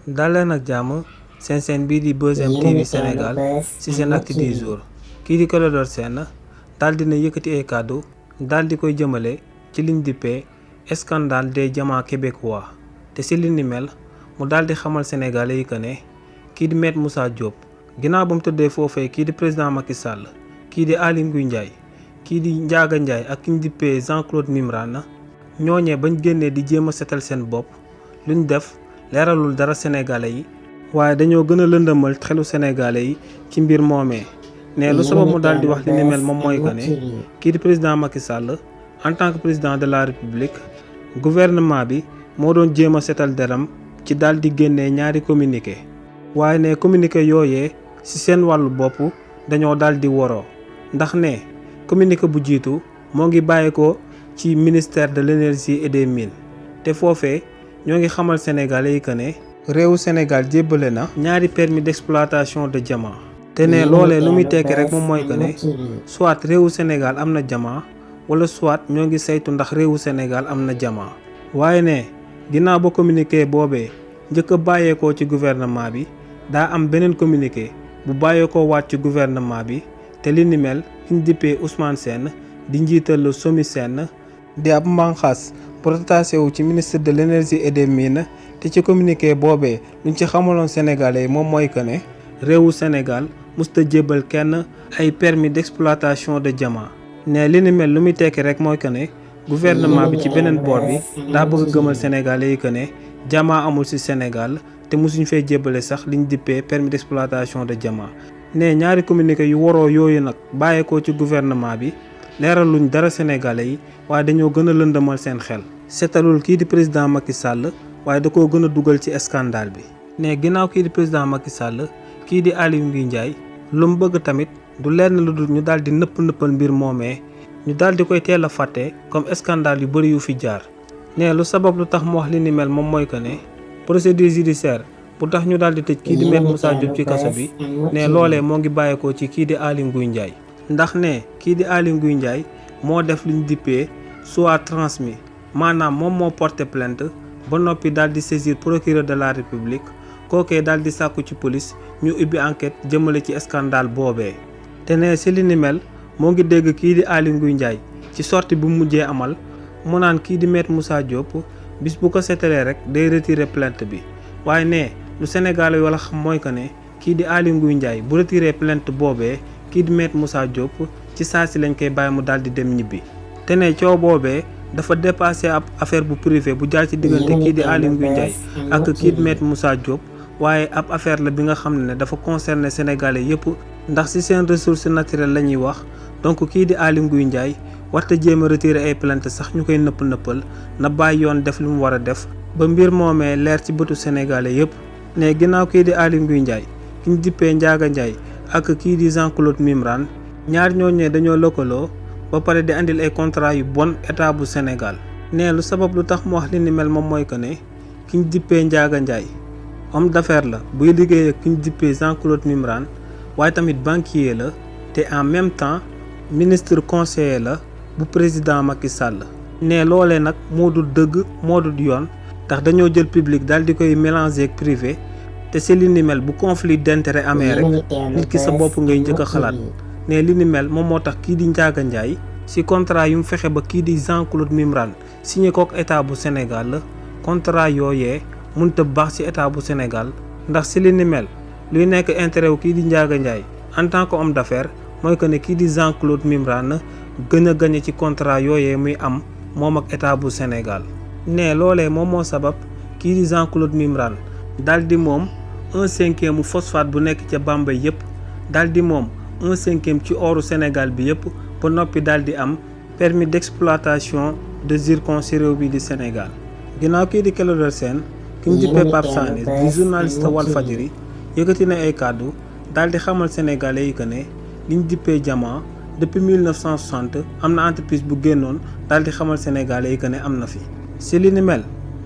daleen ak jàmm seen chaîne bii di Buzz M TV Sénégal ci seen actu du jour. kii di Clédor Sène daal dina yëkkati ay kàddu daal di koy jëmale ci liñ dippee scandale des diamants québécois te ci li ni mel mu daal di xamal sénégalais yi que ne kii di Maître Moussa Diop ginnaaw ba mu tëddee foofee kii di président Macky Sall kii di Aly Ngouille Ndiaye kii di Ndiaga Ndiaye ak ki ñu dippee Jean-Claude Mimran ñooñee bañ génnee di jéem a setal seen bopp luñ def leeralul dara sénégalais yi waaye dañoo gën a lëndëmal xelu sénégalais yi ci mbir moomee ne lu sabab mu daal di wax li ni mel moom mooy que ne kii di président Macky Sall en tant que président de la république gouvernement bi moo doon jéem a setal deram ci daal di génnee ñaari communiqué waaye ne communiqué yooyee ci seen wàllu bopp dañoo daal di woroo ndax ne communiqué bu jiitu moo ngi bàyyeekoo ci ministère de l'énergie et des mines te foofee ñoo ngi xamal sénégalais yi que ne réewu Sénégal jébbale na ñaari permis d'exploitation de diamant te ne loolee lu muy tekki rek moom mooy que ne soit réewu Sénégal am na diamant wala soit ñoo ngi saytu ndax réewu Sénégal am na diamant waaye ne ginnaaw ba communiqué boobee njëkk a bàyyeekoo ci gouvernement bi daa am beneen communiqué bu bàyyeekoo waat ci gouvernement bi te li ni mel ki ñu dippee Ousmane Sène di njiital la SOMISEN di ab mbanxaas protassé wu ci ministre de l'énergie et des mines te ci communiqué boobee luñ ci xamaloon sénégalais yi moom mooy que ne réewu Sénégal musta jébbal kenn ay permis d'exploitation de diamant ne li ni mel lu muy tekki rek mooy que ne gouvernement bi ci beneen boor bi daa bëgg a gëmal sénégalais yi que ne diamant amul ci Sénégal te mosuñ fee jébbale sax liñ dippee permis d'exploitation de diamant ne ñaari communiqué yu waroo yooyu nag bàyyeekoo ci gouvernement bi leeraluñ dara sénégalais yi waaye dañoo gën a lëndëmal seen xel setalul kii di président Macky Sall waaye da koo gën a dugal ci scandale bi ne ginnaaw kii di président Macky Sall kii di Aly Ngouille Ndiaye lu mu bëgg tamit du lenn lu dul ñu daal di nëppal mbir moomee ñu daal di koy teel a fàtte comme scandale yu bëri yu fi jaar ne lu sabab lu tax mu wax li ni mel moom mooy que ne procédure judiciaire bu tax ñu daal di tëj kii di Maître Moussa Diop ci kaso bi ne loolee moo ngi bàyyeekoo ci kii di Aly Ngouille Ndiaye ndax ne kii di Aly Ngouille Ndiaye moo def luñ dippee soit transmis maanaam moom moo porté plainte ba noppi daal di saisir procureur de la république kookee daal di sàkku ci police ñu ubbi enquête jëmale ci scandale boobee te ne si li ni mel moo ngi dégg kii di Aly Ngouille Ndiaye ci sortie bu mujjee amal mu naan kii di Maître Moussa Diop bis bu ko seetalee rek day retirer plainte bi waaye ne lu Sénégal yi wala xam mooy que ne kii di Aly Ngouille Ndiaye bu retirer plainte boobee kii di Maître Moussa Diop ci saa si lañ koy bàyyi mu daal di dem ñibbi te ne coow boobee dafa dépassé ab affaire bu privé bu jaar ci diggante kii di Aly Ngouille Ndiaye ak kii di Maître Moussa Diop waaye ab affaire la bi nga xam ne dafa concerné sénégalais yëpp ndax ci seen ressource naturelle la ñuy wax donc kii di Aly Ngouille Ndiaye warta jéem a retirer ay plainte sax ñu koy nëppal na bàyyi yoon def lu mu war a def ba mbir moomee leer ci bëtu sénégalais yëpp ne ginnaaw kii di Aly Ngouille Ndiaye ki ñu dippee Ndiaga Ndiaye ak kii di Jean-Claude Mimran ñaar ñooñee dañoo lëkkaloo ba pare di andil ay contrat yu bon état bu Sénégal ne lu sabab lu tax mu wax li ni mel moom mooy que ne ki ñu dippee Ndiaga Ndiaye homme d'affaires la buy liggéey ak ki ñu dippee Jean-Claude Mimran waaye tamit banquier la te en même temps ministre conseiller la bu président Macky Sall ne loolee nag moo dul dëgg moo dul yoon ndax dañoo jël public daal di koy mélanger ak privé te si li ni mel bu conflit d'intérêt amee rek nit ki sa bopp ngay njëkk a xalaat ne li ni mel moom moo tax kii di Ndiaga Ndiaye ci contrat yu mu fexe ba kii di Jean-Claude Mimran signé kook état bu Sénégal la contrat yooyee mënut a baax ci état bu Sénégal ndax ci li ni mel luy nekk intérêt wu kii di Ndiaga Ndiaye en tant que homme d'affaires mooy que ne kii di Jean-Claude Mimran gën a gagné ci contrat yooyee muy am moom ak état bu Sénégal ne loolee moom moo sabab kii di Jean-Claude Mimran daal di moom 1/5 mu phosphate bu nekk ca Bambey yëpp daal di moom 1/5 ci oru Sénégal bi yëpp ba noppi daal di am permis d'exploitation de zircon ci réew bi di Sénégal ginnaaw kii di Clédor Sène ki ñu dippee Pape Sané di journaliste Walfadjri yëkkati na ay kàddu daal di xamal sénégalais yi que ne liñ dippee diamant depuis 1960 am na entreprise bu génnoon daal di xamal sénégalais yi que ne am na fi ci li ni mel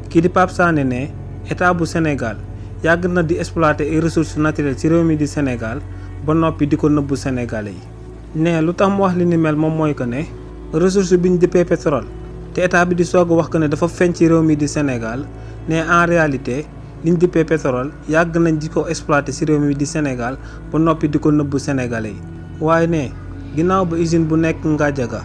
kii di Pape Sané ne état bu Sénégal yàgg na di exploiter ay ressources naturelles ci réew mi di Sénégal ba noppi di ko nëbbu sénégalais yi ne lu tax mu wax li ni mel moom mooy que ne ressource bi ñu dippee pétrole te état bi di soog a wax que ne dafa feeñ ci réew mi di Sénégal ne en réalité liñ dippee pétrole yàgg nañ di ko exploiter ci réew mi di Sénégal ba noppi di ko nëbb Sénégalais yi waaye ne ginnaaw ba usine bu nekk Ngadiaga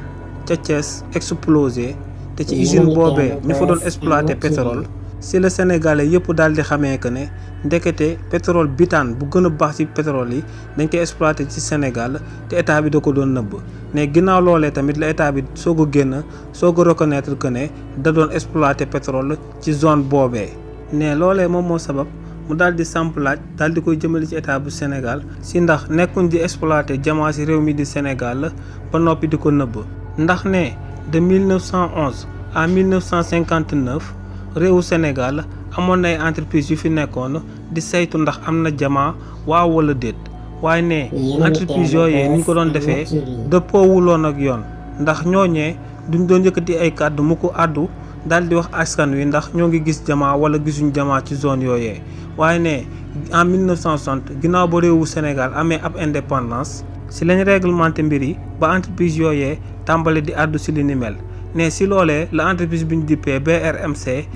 ca Thiès explosé te ci usine boobee ñu fa doon exploiter pétrole ci la Sénégalais yëpp daal di xamee que ne ndekete pétrole butane bu gën a baax ci pétrole yi dañ koy exploiter ci Sénégal te état bi da ko doon nëbb ne ginnaaw loolee tamit la état bi soog a génn soog a reconnaître que ne da doon exploiter pétrole ci zone boobee. ne loolee moom moo sabab mu daal di samp laaj daal di koy jëmale ci état bu Sénégal si ndax nekkuñ di exploiter diamant ci réew mi di Sénégal ba noppi di ko nëbb ndax ne de 1911 à 1959 réewu Sénégal amoon na ay entreprise yu fi nekkoon di saytu ndax am na diamant waaw wala déet waaye ne entreprise yooyee ni ñu ko doon defee dëppoowuloon ak yoon ndax ñooñee duñ doon yëkkati ay kàddu mu ko àddu daal di wax askan wi ndax ñoo ngi gis diamant wala gisuñ diamant ci zone yooyee waaye ne en 1960 ginnaaw ba réewu Sénégal amee ab indépendance si lañ réglementé mbir yi ba entreprise yooyee tàmbali di àddu si li ni mel ne si loolee la entreprise bi ñu dippee BRMC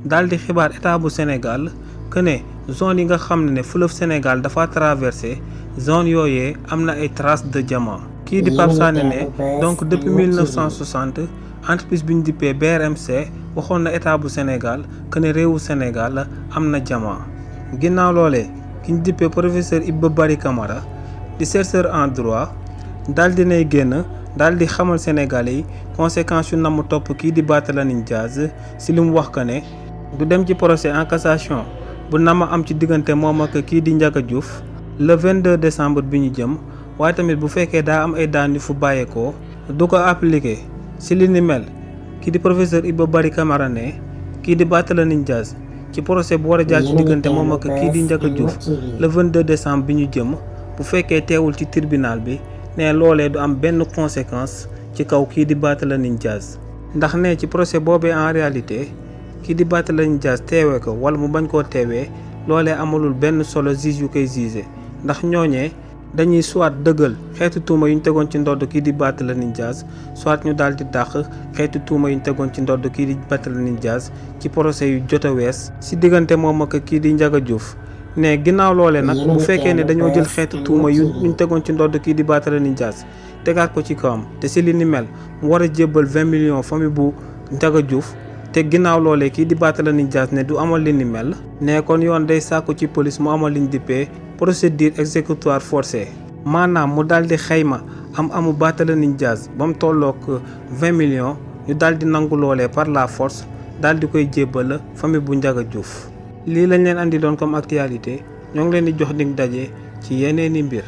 daal di xibaar état bu Sénégal que ne zone yi nga xam ne fleuve Sénégal dafa traversé zone yooyee am na ay traces de diamant kii di Pape Sané ne donc depuis 1960 entreprise bi ñu dippee BRMC waxoon na état bu Sénégal que ne réewu Sénégal am na diamant ginnaaw loolee ki ñu dippee professeur Iba Barry Camara di chercheur en droit daal di nay génn daal di xamal Sénégalais yi conséquences yu namm topp kii di Barthélémy Dias si li mu wax que ne du dem ci procès en cassation bu nama am ci diggante moom ak kii di Ndiaga Diouf le 22 décembre bi ñu jëm waaye tamit bu fekkee daa am ay daan yu fu bàyyeekoo du ko appliqué si li ni mel kii di professeur Iba Barry Camara ne kii di Barthélémy Dias ci procès bu war a jaar ci diggante moom ak kii di Ndiaga Diouf le 22 décembre bi ñu jëm bu fekkee teewul ci tribunal bi ne loolee du am benn conséquence ci kaw kii di Barthélémy Dias ndax ne ci procès boobee en réalité kii di Barthélémy Dias teewee ko wala mu bañ koo teewee loolee amalul benn solo juge yu koy jugé ndax ñooñee dañuy soit dëggal xeetu tuuma yu ñu tegoon ci ndodd kii di Barthélémy Dias soit ñu daal di dàq xeetu tuuma yu ñu tegoon ci ndodd kii di Barthélémy Dias ci procès yu jot a wees si diggante moom ak kii di Ndiaga Diouf ne ginnaaw loolee nag bu fekkee ne dañoo jël xeetu tuuma yu ñu tegoon ci ndodd kii di Barthélémy Dias tegaat ko ci kawam te si li ni mel mu war a jébbal 20 millions famille bu Ndiaga Diouf te ginnaaw loolee kii di Barthélémy Dias ne du amal li ni mel ne kon yoon day sàkku ci police mu amal liñ dippee procédure exécutoire forcée maanaam mu daal di xayma amu Barthélémy Dias ba mu tollook 20 millions ñu daal di nangu loolee par la force daal di koy jébbal famille bu Ndiaga Diouf lii lañ leen andi doon comme actualité ñoo ngi leen di jox dig daje ci yeneeni mbir